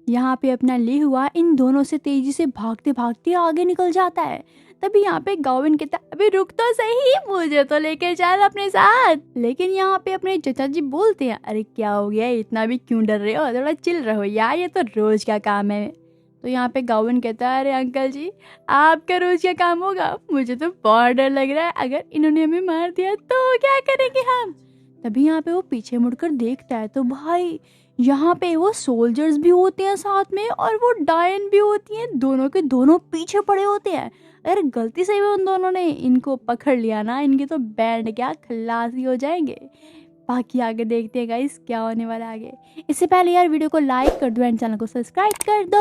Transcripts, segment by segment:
यहाँ पे अपना ली हुआ इन दोनों से तेजी से भागते भागते आगे निकल जाता है। तभी यहाँ पे गाविन कहता है, अभी रुक तो सही, मुझे तो लेकर चल अपने साथ। लेकिन यहाँ पे अपने चचा जी बोलते हैं, अरे क्या हो गया, इतना भी क्यों डर रहे हो, थोड़ा चिल रहो यार, ये तो रोज का काम है। तो यहाँ पे गाविन कहता है, अरे अंकल जी आपका रोज क्या काम होगा, मुझे तो बहुत डर लग रहा है, अगर इन्होंने हमें मार दिया तो क्या करेंगे हम। तभी यहाँ पे वो पीछे मुड़कर देखता है तो भाई यहाँ पे वो सोल्जर्स भी होते हैं साथ में और वो डायन भी होती हैं, दोनों के दोनों पीछे पड़े होते हैं। अगर गलती से भी उन दोनों ने इनको पकड़ लिया ना, इनके तो बैंड क्या खल्लासी हो जाएंगे। बाकी आगे देखते हैं गाइस क्या होने वाला है आगे। इससे पहले यार वीडियो को लाइक कर दो एंड चैनल को सब्सक्राइब कर दो।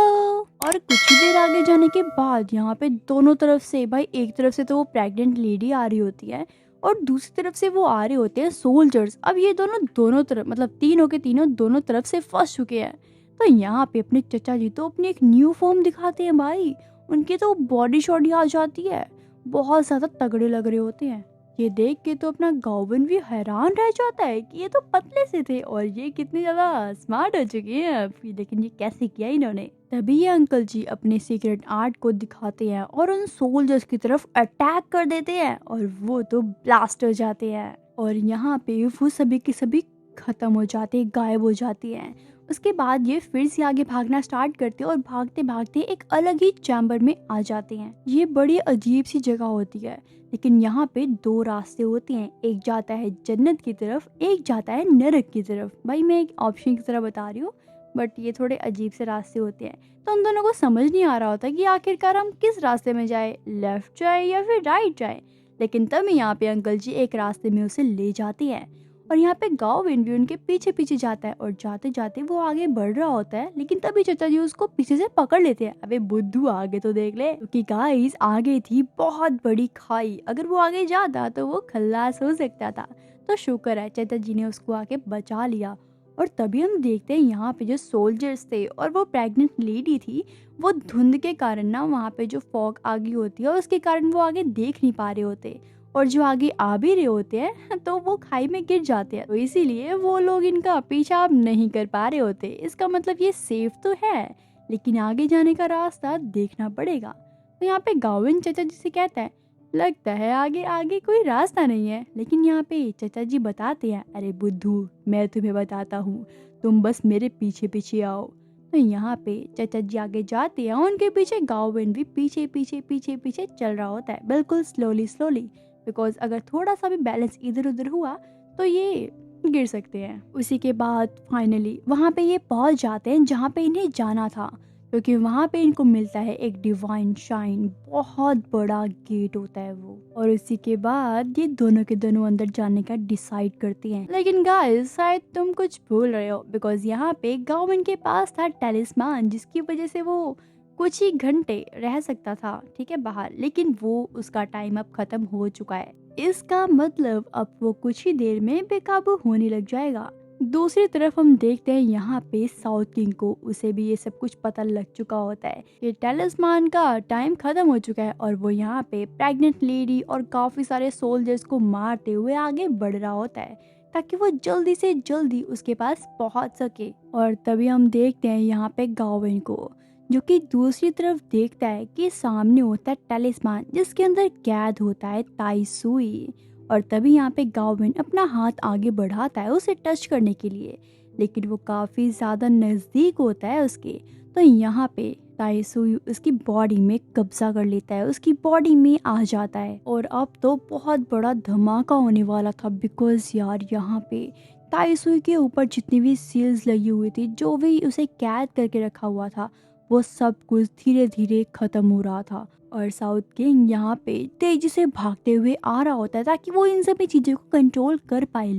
और कुछ ही देर आगे जाने के बाद यहाँ पे दोनों तरफ से भाई, एक तरफ से तो वो प्रेग्नेंट लेडी आ रही होती है और दूसरी तरफ से वो आ रहे होते हैं सोल्जर्स। अब ये दोनों तरफ मतलब तीनों के तीनों दोनों तरफ से फंस चुके हैं। तो यहाँ पे अपने चचा जी तो अपनी एक न्यू फॉर्म दिखाते हैं भाई, उनकी तो बॉडी शॉडी आ जाती है, बहुत ज़्यादा तगड़े लग रहे होते हैं। ये देख के तो अपना गाविन भी हैरान रह जाता है कि ये तो पतले से थे और ये कितने ज़्यादा स्मार्ट हो चुके हैं अब, लेकिन ये कैसे किया इन्होंने। तभी ये अंकल जी अपने सीक्रेट आर्ट को दिखाते हैं और उन सोल्जर्स की तरफ अटैक कर देते हैं और वो तो ब्लास्ट हो जाते हैं और यहाँ पे वो सभी के सभी खत्म हो जाते हैं, गायब हो जाती हैं। उसके बाद ये फिर से आगे भागना स्टार्ट करते हैं और भागते भागते एक अलग ही चैम्बर में आ जाते हैं। ये बड़ी अजीब सी जगह होती है, लेकिन यहाँ पे दो रास्ते होते हैं, एक जाता है जन्नत की तरफ, एक जाता है नरक की तरफ। भाई मैं एक ऑप्शन की तरह बता रही हूँ, बट ये थोड़े अजीब से रास्ते होते हैं, तो उन दोनों को समझ नहीं आ रहा होता कि आखिरकार हम किस रास्ते में जाए, लेफ्ट जाए या फिर राइट जाए। लेकिन तभी यहाँ पे अंकल जी एक रास्ते में उसे ले जाते हैं और यहाँ पे गाविन भी उनके पीछे पीछे जाता है और जाते जाते वो आगे बढ़ रहा होता है, लेकिन तभी चाचा जी उसको पीछे से पकड़ लेते हैं। अबे बुद्धू आगे तो देख ले, क्योंकि गाइस आगे थी बहुत बड़ी खाई, अगर वो आगे जाता तो वो खल्लास हो सकता था। तो शुक्र है चाचा जी ने उसको आके बचा लिया। और तभी हम देखते हैं यहाँ पे जो सोल्जर्स थे और वो प्रेग्नेंट लेडी थी, वो धुंध के कारण ना वहाँ पे जो फॉग आ गई होती है उसके कारण वो आगे देख नहीं पा रहे होते और जो आगे आ भी रहे होते हैं तो वो खाई में गिर जाते हैं, तो इसीलिए वो लोग इनका पीछा अब नहीं कर पा रहे होते। इसका मतलब ये सेफ तो है, लेकिन आगे जाने का रास्ता देखना पड़ेगा। तो यहाँ पे गाविन चाचा जी से कहता है, लगता है आगे आगे कोई रास्ता नहीं है। लेकिन यहाँ पे चाचा जी बताते हैं, अरे बुद्धू मैं तुम्हें बताता हूँ, तुम बस मेरे पीछे पीछे आओ। तो यहाँ पे चाचा जी आगे जाते हैं, उनके पीछे गाविन भी पीछे पीछे पीछे पीछे चल रहा होता है, बिल्कुल स्लोली स्लोली, बिकॉज अगर थोड़ा सा भी बैलेंस इधर उधर हुआ तो ये गिर सकते हैं। उसी के बाद फाइनली वहाँ पे ये पहुँच जाते हैं जहाँ पे इन्हें जाना था, क्योंकि वहाँ पे इनको मिलता है एक डिवाइन शाइन, बहुत बड़ा गेट होता है वो। और उसी के बाद ये दोनों के दोनों अंदर जाने का डिसाइड करते हैं। लेकिन गाइस शायद तुम कुछ भूल रहे हो, बिकॉज यहाँ पे गाविन के पास था टैलिस्मान, जिसकी वजह से वो कुछ ही घंटे रह सकता था ठीक है बाहर, लेकिन वो उसका टाइम अब खत्म हो चुका है। इसका मतलब अब वो कुछ ही देर में बेकाबू होने लग जाएगा। दूसरी तरफ हम देखते हैं यहाँ पे साउथ किंग को, उसे भी ये सब कुछ पता लग चुका होता है कि टैलिस्मान का टाइम खत्म हो चुका है और वो यहाँ पे प्रेग्नेंट लेडी और काफी सारे सोल्जर्स को मारते हुए आगे बढ़ रहा होता है ताकि वो जल्दी से जल्दी उसके पास पहुंच सके। और तभी हम देखते हैं यहाँ पे गाविन को, जो कि दूसरी तरफ देखता है कि सामने होता है टैलिस्मान, जिसके अंदर कैद होता है ताई सुई। और तभी यहाँ पे गाविन अपना हाथ आगे बढ़ाता है उसे टच करने के लिए, लेकिन वो काफ़ी ज़्यादा नज़दीक होता है उसके। तो यहाँ पे ताई सुई उसकी बॉडी में कब्जा कर लेता है, उसकी बॉडी में आ जाता है। और अब तो बहुत बड़ा धमाका होने वाला था, बिकॉज यार यहाँ पे ताई सुई के ऊपर जितनी भी सील्स लगी हुई थी, जो भी उसे कैद करके रखा हुआ था, वो सब कुछ धीरे धीरे खत्म हो रहा था। और साउथ किंग यहाँ पे तेजी से भागते हुए आ रहा होता है ताकि वो इन सभी चीज़ों को कंट्रोल कर पाए,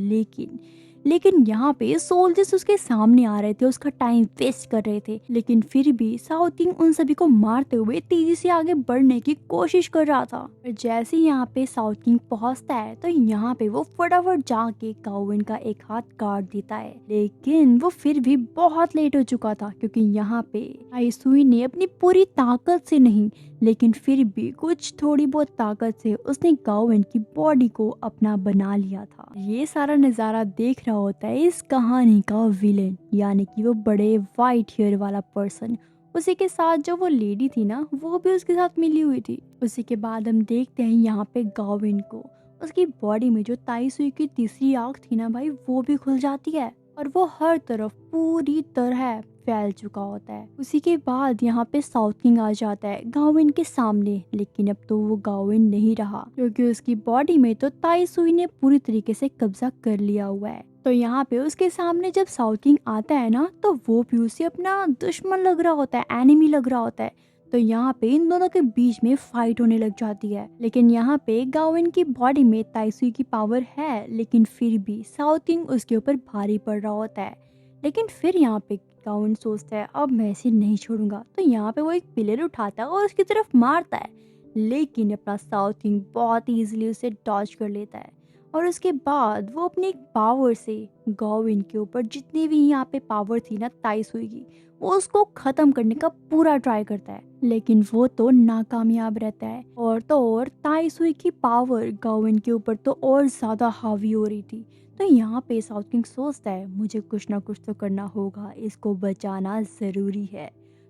लेकिन यहाँ पे सोल्जर्स उसके सामने आ रहे थे, उसका टाइम वेस्ट कर रहे थे। लेकिन फिर भी साउथ किंग उन सभी को मारते हुए तेजी से आगे बढ़ने की कोशिश कर रहा था। और जैसे ही यहाँ पे साउथ किंग पहुँचता है तो यहाँ पे वो फटाफट जाके गाविन का एक हाथ काट देता है, लेकिन वो फिर भी बहुत लेट हो चुका था, क्योंकि यहाँ पे ताई सुई ने अपनी पूरी ताकत से नहीं, लेकिन फिर भी कुछ थोड़ी बहुत ताकत से उसने गाविन की बॉडी को अपना बना लिया था। ये सारा नज़ारा देख रहा होता है इस कहानी का विलेन, यानी कि वो बड़े वाइट हेयर वाला पर्सन। उसी के साथ जो वो लेडी थी ना, वो भी उसके साथ मिली हुई थी। उसी के बाद हम देखते हैं यहाँ पे गाविन को, उसकी बॉडी में जो ताई सुई की तीसरी आंख थी ना भाई, वो भी खुल जाती है और वो हर तरफ पूरी तरह फैल चुका होता है। उसी के बाद यहाँ पे साउथ किंग आ जाता है गाविन के सामने, लेकिन अब तो वो गाविन नहीं रहा क्योंकि उसकी बॉडी में तो ताई सुई ने पूरी तरीके से कब्जा कर लिया हुआ है। तो यहाँ पे उसके सामने जब साउथ किंग आता है ना, तो वो भी उसे अपना दुश्मन लग रहा होता है, एनिमी लग रहा होता है। तो यहाँ पे इन दोनों के बीच में फाइट होने लग जाती है। लेकिन यहाँ पे गाविन की बॉडी में ताई सुई की पावर है, लेकिन फिर भी साउथ किंग उसके ऊपर भारी पड़ रहा होता है। लेकिन फिर यहाँ पे गाविन सोचता है अब मैं इसे नहीं छोड़ूंगा। तो यहाँ पे वो एक पिलर उठाता है और उसकी तरफ मारता है, लेकिन अपना साउथ किंग बहुत इजीली उसे डॉज कर लेता है। और उसके बाद वो अपनी पावर से गाविन के ऊपर जितनी भी यहाँ पे पावर थी ना ताई सुई की, वो उसको खत्म करने का पूरा ट्राई करता है, लेकिन वो तो नाकामयाब रहता है। और तो और ताई सुई की पावर गाविन के ऊपर तो और ज्यादा हावी हो रही थी। तो यहाँ पे साउथ किंग सोचता है मुझे कुछ ना कुछ तो करना होगा, इसको बचाना जरूरी है।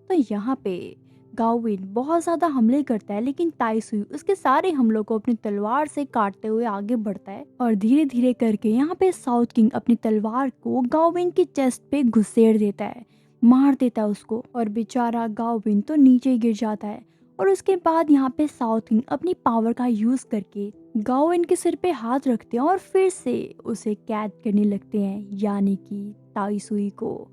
तो यहाँ पे गाविन बहुत ज्यादा हमले करता है, लेकिन ताई सुई उसके सारे हमलों को अपनी तलवार से काटते हुए आगे बढ़ता है और धीरे धीरे करके यहाँ पे साउथ किंग अपनी तलवार को गाविन की चेस्ट पे घुसेड़ देता है, मार देता है उसको, और बेचारा गाविन तो नीचे गिर जाता है। और उसके बाद यहाँ पे साउथ किंग अपनी पावर का यूज करके गाविन के सिर पे हाथ रखते हैं और फिर से उसे कैद करने लगते हैं, यानी कि ताई सुई को।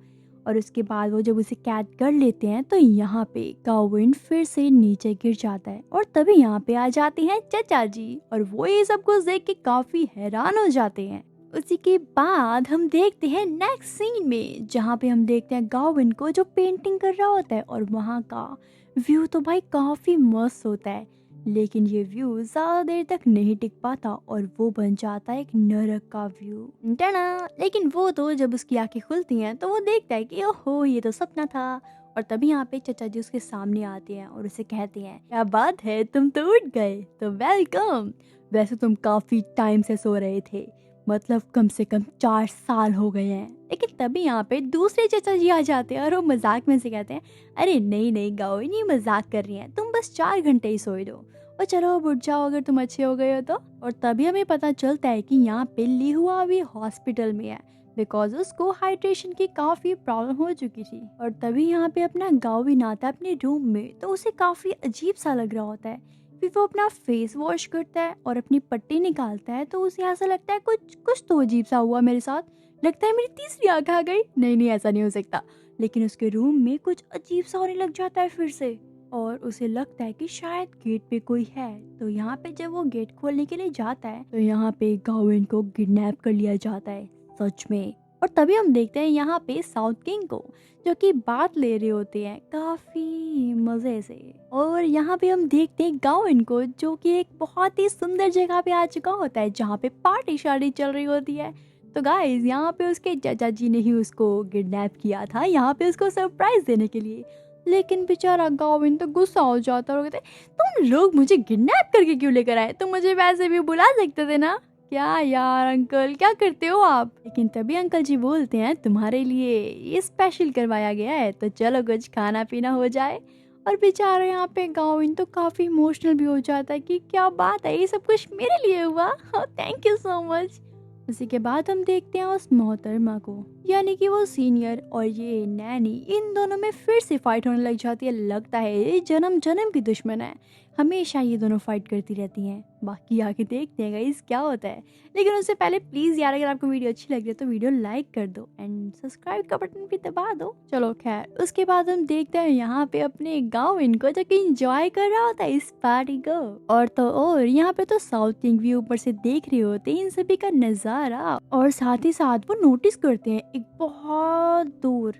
और उसके बाद वो जब उसे कैद कर लेते हैं तो यहाँ पे गाविन फिर से नीचे गिर जाता है। और तभी यहाँ पे आ जाते हैं चचा जी, और वो ये सब कुछ देख के काफी हैरान हो जाते हैं। उसी के बाद हम देखते हैं नेक्स्ट सीन में, जहाँ पे हम देखते हैं गाविन को जो पेंटिंग कर रहा होता है, और वहाँ का व्यू तो भाई काफी मस्त होता है। लेकिन ये व्यू ज्यादा देर तक नहीं टिक पाता और वो बन जाता है एक नरक का व्यू। टना! लेकिन वो तो जब उसकी आंखें खुलती हैं तो वो देखता है कि ओहो ये तो सपना था। और तभी यहाँ पे चचा जी उसके सामने आते हैं और उसे कहते हैं क्या बात है, तुम तो उठ गए, तो वेलकम। वैसे तुम काफी टाइम से सो रहे थे, मतलब कम से कम 4 साल हो गए हैं। लेकिन तभी यहाँ पे दूसरे चचा जी आ जाते हैं और वो मजाक में से कहते हैं अरे नहीं नहीं गाविन, ये मजाक कर रही हैं, तुम बस 4 घंटे ही सोए दो और चलो अब उठ जाओ अगर तुम अच्छे हो गए हो तो। और तभी हमें पता चलता है कि यहाँ पे लिहुआ भी हॉस्पिटल में है, बिकॉज उसको हाइड्रेशन की काफी प्रॉब्लम हो चुकी थी। और तभी यहाँ पे अपना गाविन आता है अपने रूम में, तो उसे काफी अजीब सा लग रहा होता है। फिर वो अपना फेस वॉश करता है और अपनी पट्टी निकालता है, तो उसे ऐसा लगता है कुछ तो अजीब सा हुआ मेरे साथ, लगता है मेरी तीसरी आंख आ गई। नहीं नहीं ऐसा नहीं हो सकता। लेकिन उसके रूम में कुछ अजीब सा होने लग जाता है फिर से, और उसे लगता है कि शायद गेट पे कोई है। तो यहाँ पे जब वो गेट खोलने के लिए जाता है तो यहाँ पे गाविन को किडनैप कर लिया जाता है सच में। और तभी हम देखते हैं यहाँ पे साउथ किंग को, जो कि बात ले रहे होते हैं काफी मजे से। और यहाँ पे हम देखते हैं गाविन को, जो कि एक बहुत ही सुंदर जगह पे आ चुका होता है, जहाँ पे पार्टी शार्टी चल रही होती है। तो गाइस यहाँ पे उसके चाचा जी ने ही उसको किडनैप किया था, यहाँ पे उसको सरप्राइज देने के लिए। लेकिन बेचारा गाविन तो गुस्सा हो जाता है और कहते तुम लोग मुझे किडनैप करके क्यों लेकर आए, तुम मुझे वैसे भी बुला सकते थे ना। क्या यार अंकल क्या करते हो आप। लेकिन तभी अंकल जी बोलते हैं तुम्हारे लिए ये स्पेशल करवाया गया है, तो चलो कुछ खाना पीना हो जाए। और बेचारा यहाँ पे गाविन तो काफी इमोशनल भी हो जाता है कि क्या बात है, ये सब कुछ मेरे लिए हुआ, थैंक यू सो मच। उसी के बाद हम देखते हैं उस मोहतरमा को, यानी कि वो सीनियर और ये नैनी, इन दोनों में फिर से फाइट होने लग जाती है। लगता है ये जन्म जन्म की दुश्मन है, हमेशा ये दोनों फाइट करती रहती हैं। बाकी आगे देखते हैं गाइस क्या होता है। लेकिन उससे पहले प्लीज यार अगर आपको वीडियो अच्छी लग रही है तो वीडियो लाइक कर दो एंड सब्सक्राइब का बटन भी दबा दो। चलो खैर, उसके बाद हम देखते हैं यहाँ पे अपने गाविन को, जो कि एंजॉय कर रहा होता है इस पार्टी को। और तो और यहाँ पे तो साउथ किंग भी ऊपर से देख रहे होते हैं इन सभी का नजारा, और साथ ही साथ वो नोटिस करते हैं एक बहुत दूर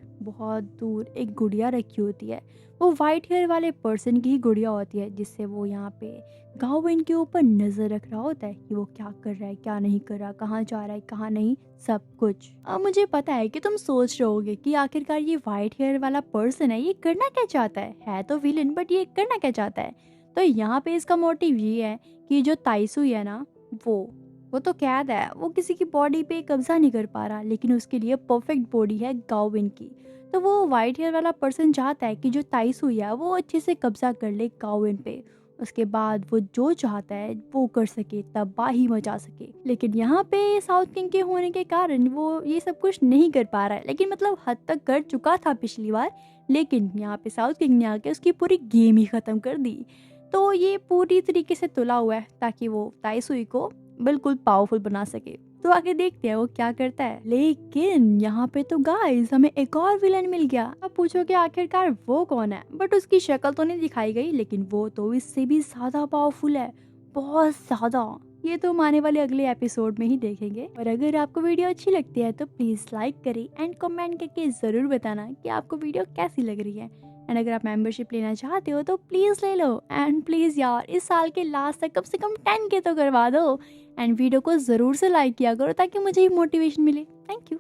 एक गुड़िया रखी होती है। वो वाइट हेयर वाले पर्सन की ही गुड़िया होती है, जिससे वो यहाँ पे गाविन के ऊपर नजर रख रहा होता है कि वो क्या कर रहा है, क्या नहीं कर रहा, कहाँ जा रहा है, कहाँ नहीं, सब कुछ। अब मुझे पता है कि तुम सोच रहे होगे कि आखिरकार ये वाइट हेयर वाला पर्सन है, ये करना क्या चाहता है तो विलन, बट ये करना क्या चाहता है। तो यहाँ पे इसका मोटिव ये है कि जो ताई सुई है ना, वो वो तो कैद है, वो किसी की बॉडी पे कब्जा नहीं कर पा रहा, लेकिन उसके लिए परफेक्ट बॉडी है गाविन की। तो वो वाइट हेयर वाला पर्सन चाहता है कि जो ताइसुई है वो अच्छे से कब्जा कर ले गाविन पे। उसके बाद वो जो चाहता है वो कर सके, तबाही मचा सके। लेकिन यहाँ पे साउथ किंग के होने के कारण वो ये सब कुछ नहीं कर पा रहा है, लेकिन मतलब हद तक कर चुका था पिछली बार। लेकिन यहाँ पे साउथ किंग ने आके उसकी पूरी गेम ही खत्म कर दी। तो ये पूरी तरीके से तुला हुआ है ताकि वो ताइसुई को बिल्कुल पावरफुल बना सके। तो आगे देखते हैं वो क्या करता है। लेकिन यहाँ पे तो गाइस हमें एक और विलन मिल गया। अब पूछोगे आखिरकार वो कौन है, बट उसकी शक्ल तो नहीं दिखाई गई, लेकिन वो तो इससे भी ज्यादा पावरफुल है, बहुत ज्यादा। ये तो हम आने वाले अगले एपिसोड में ही देखेंगे। और अगर आपको वीडियो अच्छी लगती है तो प्लीज लाइक करें एंड कमेंट करके जरूर बताना कि आपको वीडियो कैसी लग रही है। एंड अगर आप मेंबरशिप लेना चाहते हो तो प्लीज़ ले लो। एंड प्लीज़ यार इस साल के लास्ट तक कम से कम 10K तो करवा दो। एंड वीडियो को ज़रूर से लाइक किया करो ताकि मुझे ही मोटिवेशन मिले। Thank you.